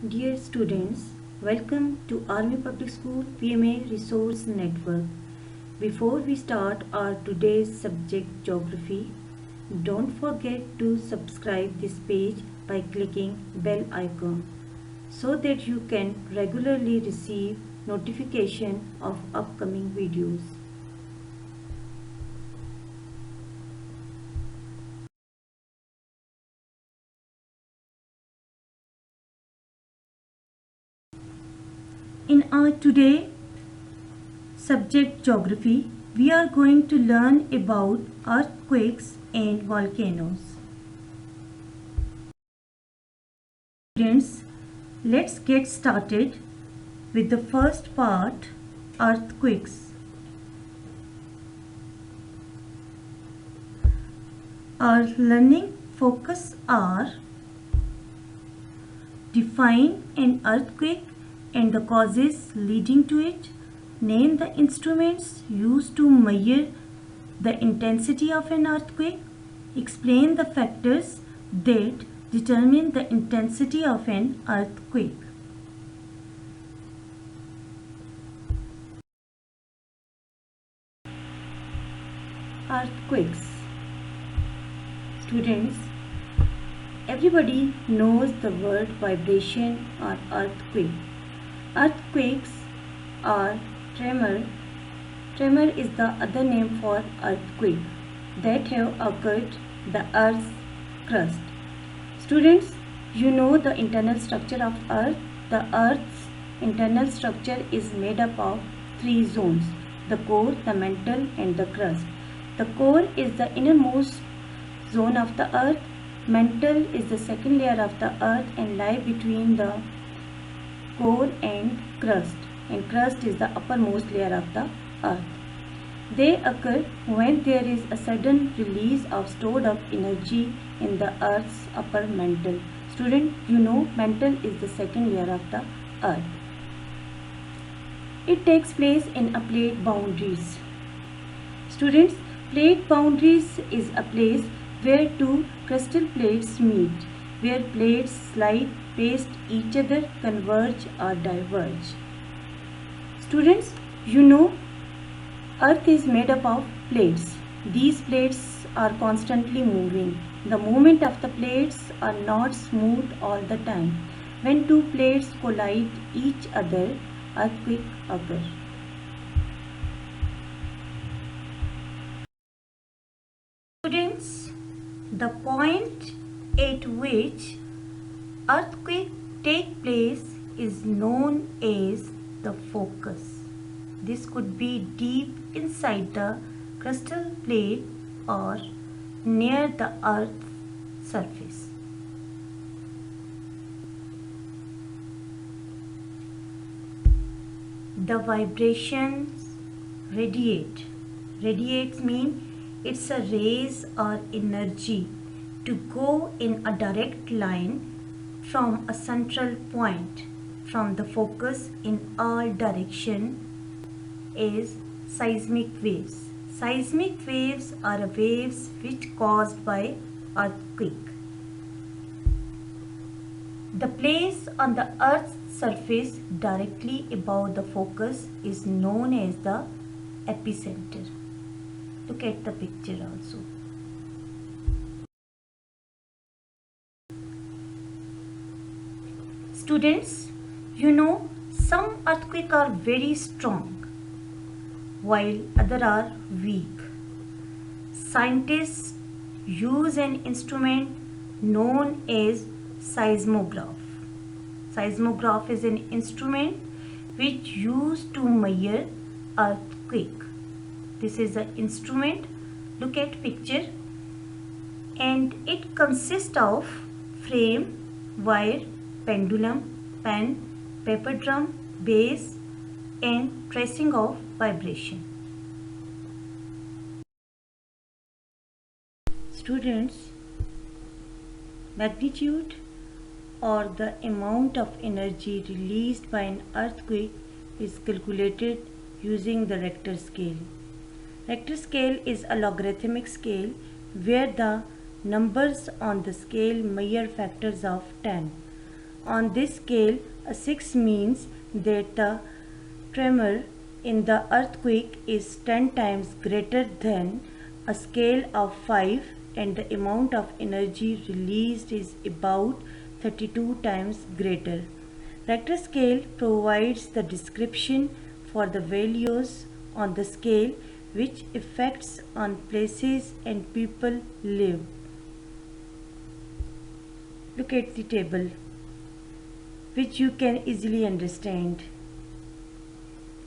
Dear students, welcome to Army Public School PMA Resource Network. Before we start our today's subject geography, don't forget to subscribe this page by clicking bell icon so that you can regularly receive notification of upcoming videos. In our today subject geography, we are going to learn about earthquakes and volcanoes. Students, let's get started with the first part, earthquakes. Our learning focus are define an earthquake and the causes leading to it, name the instruments used to measure the intensity of an earthquake, explain the factors that determine the intensity of an earthquake. Earthquakes. Students, everybody knows the word vibration or earthquake. Earthquakes are tremor. Tremor is the other name for earthquake that have occurred the earth's crust. Students, you know the internal structure of earth. The earth's internal structure is made up of three zones: the core, the mantle and the crust. The core is the innermost zone of the earth. Mantle is the second layer of the earth and lie between the core and crust is the uppermost layer of the earth. They occur when there is a sudden release of stored up energy in the earth's upper mantle. Student, you know mantle is the second layer of the earth. It takes place in a plate boundaries. Students, plate boundaries is a place where two crystal plates meet, where plates slide past each other, converge or diverge. Students, you know Earth is made up of plates. These plates are constantly moving. The movement of the plates are not smooth all the time. When two plates collide each other, earthquake occurs. Students, the point at which earthquake take place is known as the focus. This could be deep inside the crystal plate or near the earth's surface. The vibrations radiate. Radiates mean it's a rays or energy to go in a direct line from a central point from the focus in all direction is seismic waves. Seismic waves are waves which caused by earthquake. The place on the earth's surface directly above the focus is known as the epicenter. Look at the picture also. Students, you know some earthquakes are very strong while others are weak. Scientists use an instrument known as seismograph. Seismograph is an instrument which used to measure earthquake. This is an instrument. Look at picture, and it consists of frame, wire, pendulum, pen, paper drum, base and tracing of vibration. Students, magnitude or the amount of energy released by an earthquake is calculated using the Richter scale. Richter scale is a logarithmic scale where the numbers on the scale measure factors of 10. On this scale, a 6 means that the tremor in the earthquake is 10 times greater than a scale of 5, and the amount of energy released is about 32 times greater. Richter scale provides the description for the values on the scale which effects on places and people live. Look at the table, which you can easily understand.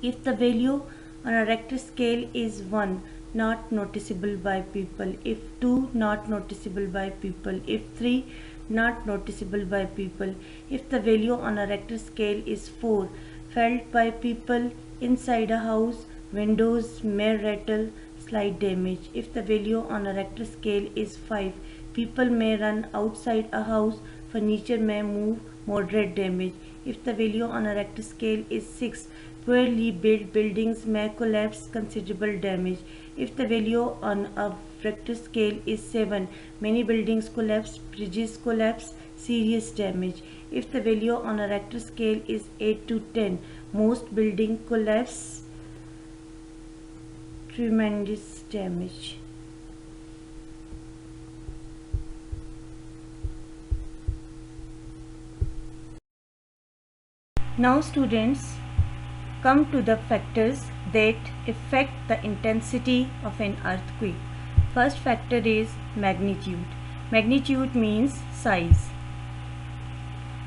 If the value on a Richter scale is 1, not noticeable by people; if 2, not noticeable by people; if 3, not noticeable by people; if the value on a Richter scale is 4, felt by people inside a house, windows may rattle, slight damage; if the value on a Richter scale is 5, people may run outside a house, furniture may move, moderate damage; if the value on a Richter scale is 6, poorly built buildings may collapse, considerable damage; if the value on a Richter scale is 7, many buildings collapse, bridges collapse, serious damage; if the value on a Richter scale is 8 to 10, most buildings collapse, tremendous damage. Now students, come to the factors that affect the intensity of an earthquake. First factor is magnitude. Magnitude means size.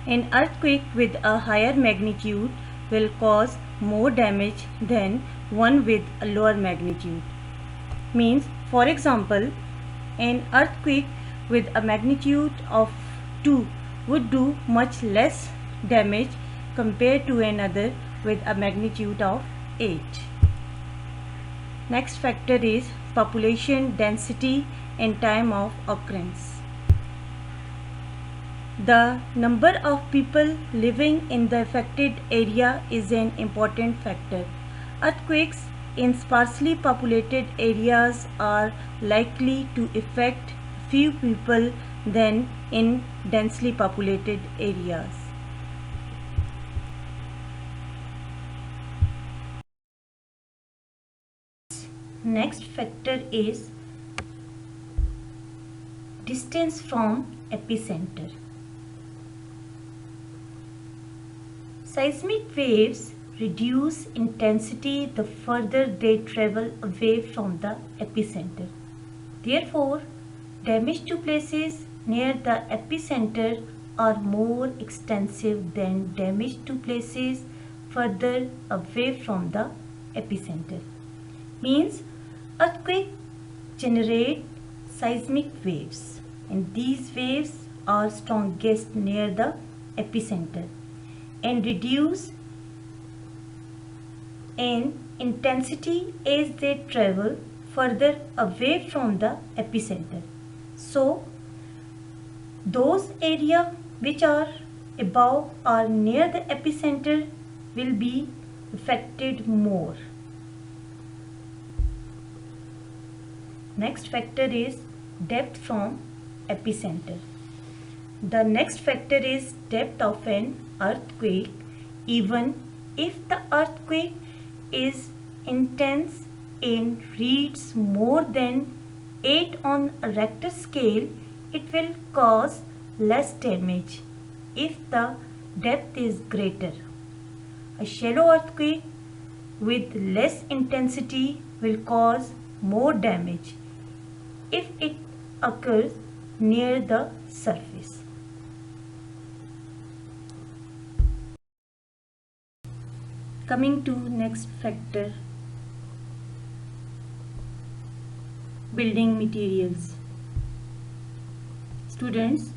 An earthquake with a higher magnitude will cause more damage than one with a lower magnitude. Means, for example, an earthquake with a magnitude of 2 would do much less damage compared to another with a magnitude of 8. Next factor is population density and time of occurrence. The number of people living in the affected area is an important factor. Earthquakes in sparsely populated areas are likely to affect few people than in densely populated areas. Next factor is distance from epicenter. Seismic waves reduce intensity the further they travel away from the epicenter. Therefore, damage to places near the epicenter are more extensive than damage to places further away from the epicenter. Means, earthquake generate seismic waves, and these waves are strongest near the epicenter and reduce in intensity as they travel further away from the epicenter. So, those areas which are above or near the epicenter will be affected more. Next factor is depth from epicenter. The next factor is depth of an earthquake. Even if the earthquake is intense and reads more than 8 on a Richter scale, it will cause less damage if the depth is greater. A shallow earthquake with less intensity will cause more damage if it occurs near the surface. Coming to next factor, building materials. Students,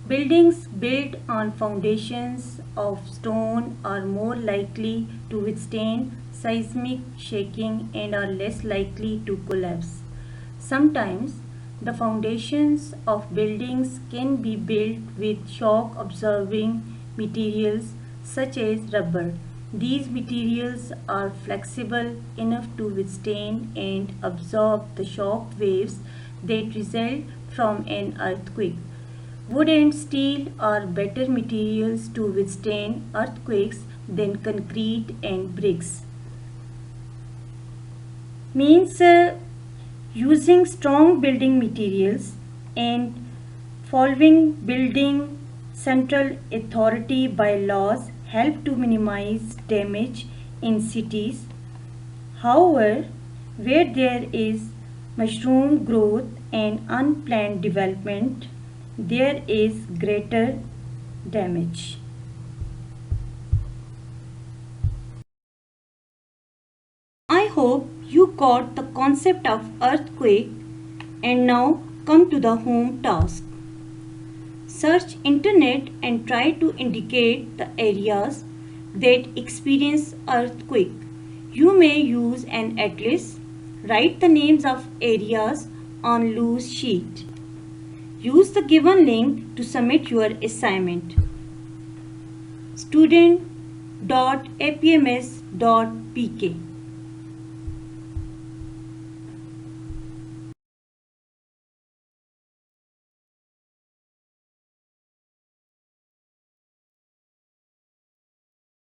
buildings built on foundations of stone are more likely to withstand seismic shaking and are less likely to collapse. Sometimes the foundations of buildings can be built with shock absorbing materials such as rubber. These materials are flexible enough to withstand and absorb the shock waves that result from an earthquake. Wood and steel are better materials to withstand earthquakes than concrete and bricks. Means using strong building materials and following building central authority by laws help to minimize damage in cities. However, where there is mushroom growth and unplanned development, there is greater damage. I hope you got the concept of earthquake and now come to the home task. Search internet and try to indicate the areas that experience earthquake. You may use an atlas. Write the names of areas on loose sheet. Use the given link to submit your assignment. student.apms.pk